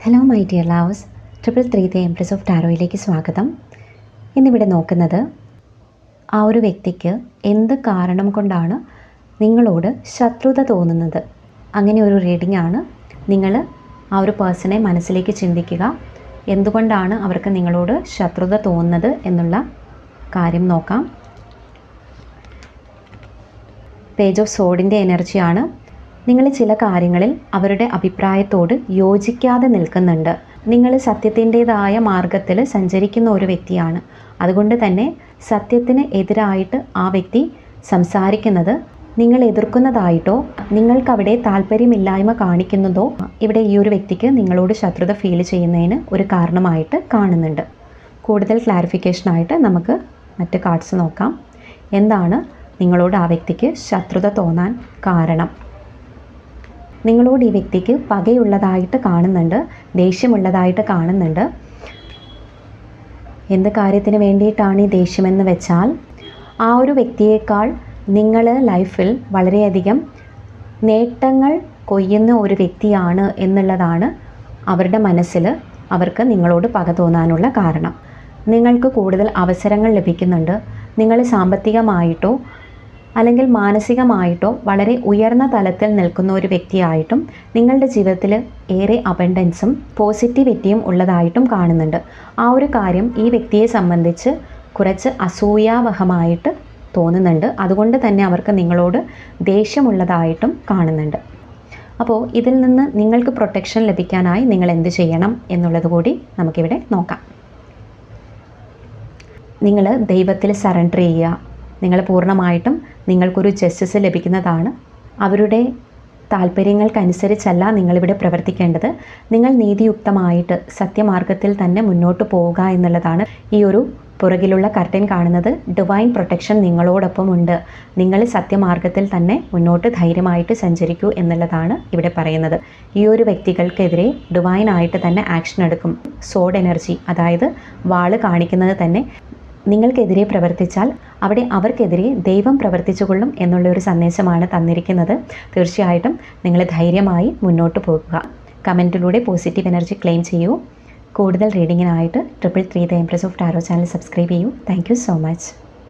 Hello my dear lovers, 333 the empress of ടാരോയിലേക്ക് സ്വാഗതം. ഇന്നിവിടെ നോക്കുന്നത് ആ ഒരു വ്യക്തിക്ക് എന്ത് കാരണം കൊണ്ടാണ് നിങ്ങളോട് ശത്രുത തോന്നുന്നത്. അങ്ങനെ ഒരു റീഡിംഗ് ആണ്. നിങ്ങൾ ആ ഒരു പേഴ്സണെ മനസ്സിലേക്ക് ചിന്തിക്കുക. എന്തുകൊണ്ടാണ് അവർക്ക് നിങ്ങളോട് ശത്രുത തോന്നുന്നത് എന്നുള്ള കാര്യം നോക്കാം. പേജ് ഓഫ് സോഡിൻ്റെ എനർജിയാണ്. നിങ്ങൾ ചില കാര്യങ്ങളിൽ അവരുടെ അഭിപ്രായത്തോട് യോജിക്കാതെ നിൽക്കുന്നുണ്ട്. നിങ്ങൾ സത്യത്തിൻ്റേതായ മാർഗത്തിൽ സഞ്ചരിക്കുന്ന ഒരു വ്യക്തിയാണ്. അതുകൊണ്ട് തന്നെ സത്യത്തിന് എതിരായിട്ട് ആ വ്യക്തി സംസാരിക്കുന്നത് നിങ്ങൾ എതിർക്കുന്നതായിട്ടോ നിങ്ങൾക്കവിടെ താല്പര്യമില്ലായ്മ കാണിക്കുന്നതോ ഇവിടെ ഈ ഒരു വ്യക്തിക്ക് നിങ്ങളോട് ശത്രുത ഫീൽ ചെയ്യുന്നതിന് ഒരു കാരണമായിട്ട് കാണുന്നുണ്ട്. കൂടുതൽ ക്ലാരിഫിക്കേഷനായിട്ട് നമുക്ക് മറ്റ് കാർഡ്സ് നോക്കാം. എന്താണ് നിങ്ങളോട് ആ വ്യക്തിക്ക് ശത്രുത തോന്നാൻ കാരണം? നിങ്ങളോട് ഈ വ്യക്തിക്ക് പകയുള്ളതായിട്ട് കാണുന്നുണ്ട്, ദേഷ്യമുള്ളതായിട്ട് കാണുന്നുണ്ട്. എന്ത് കാര്യത്തിന് വേണ്ടിയിട്ടാണ് ഈ ദേഷ്യമെന്ന് വെച്ചാൽ, ആ ഒരു വ്യക്തിയേക്കാൾ നിങ്ങൾ ലൈഫിൽ വളരെയധികം നേട്ടങ്ങൾ കൊയ്യുന്ന ഒരു വ്യക്തിയാണ് എന്നുള്ളതാണ് അവരുടെ മനസ്സിൽ അവർക്ക് നിങ്ങളോട് പക തോന്നാനുള്ള കാരണം. നിങ്ങൾക്ക് കൂടുതൽ അവസരങ്ങൾ ലഭിക്കുന്നുണ്ട്. നിങ്ങൾ സാമ്പത്തികമായിട്ടോ അല്ലെങ്കിൽ മാനസികമായിട്ടോ വളരെ ഉയർന്ന തലത്തിൽ നിൽക്കുന്ന ഒരു വ്യക്തിയായിട്ടും നിങ്ങളുടെ ജീവിതത്തിൽ ഏറെ അബണ്ടൻസും പോസിറ്റിവിറ്റിയും ഉള്ളതായിട്ടും കാണുന്നുണ്ട്. ആ ഒരു കാര്യം ഈ വ്യക്തിയെ സംബന്ധിച്ച് കുറച്ച് അസൂയാവഹമായിട്ട് തോന്നുന്നുണ്ട്. അതുകൊണ്ട് തന്നെ അവർക്ക് നിങ്ങളോട് ദേഷ്യമുള്ളതായിട്ടും കാണുന്നുണ്ട്. അപ്പോൾ ഇതിൽ നിന്ന് നിങ്ങൾക്ക് പ്രൊട്ടക്ഷൻ ലഭിക്കാനായി നിങ്ങൾ എന്ത് ചെയ്യണം എന്നുള്ളത് കൂടി നമുക്കിവിടെ നോക്കാം. നിങ്ങൾ ദൈവത്തിൽ സറണ്ടർ ചെയ്യുക. നിങ്ങൾ പൂർണ്ണമായിട്ടും നിങ്ങൾക്കൊരു ജസ്റ്റിസ് ലഭിക്കുന്നതാണ്. അവരുടെ താല്പര്യങ്ങൾക്കനുസരിച്ചല്ല നിങ്ങളിവിടെ പ്രവർത്തിക്കേണ്ടത്. നിങ്ങൾ നീതിയുക്തമായിട്ട് സത്യമാർഗത്തിൽ തന്നെ മുന്നോട്ട് പോവുക എന്നുള്ളതാണ്. ഈ ഒരു പുറകിലുള്ള കർട്ടൻ കാണുന്നത് ഡിവൈൻ പ്രൊട്ടക്ഷൻ നിങ്ങളോടൊപ്പം ഉണ്ട്. നിങ്ങൾ സത്യമാർഗത്തിൽ തന്നെ മുന്നോട്ട് ധൈര്യമായിട്ട് സഞ്ചരിക്കൂ എന്നുള്ളതാണ് ഇവിടെ പറയുന്നത്. ഈ ഒരു വ്യക്തികൾക്കെതിരെ ഡിവൈനായിട്ട് തന്നെ ആക്ഷൻ എടുക്കും. സോഡ് എനർജി, അതായത് വാള് കാണിക്കുന്നത് തന്നെ നിങ്ങൾക്കെതിരെ പ്രവർത്തിച്ചാൽ അവിടെ അവർക്കെതിരെ ദൈവം പ്രവർത്തിച്ചുകൊള്ളും എന്നുള്ളൊരു സന്ദേശമാണ് തന്നിരിക്കുന്നത്. തീർച്ചയായിട്ടും നിങ്ങൾ ധൈര്യമായി മുന്നോട്ട് പോകുക. കമൻറ്റിലൂടെ പോസിറ്റീവ് എനർജി ക്ലെയിം ചെയ്യൂ. കൂടുതൽ റീഡിങ്ങിനായിട്ട് 333 the empress of tarot channel subscribe ചെയ്യൂ. Thank you so much.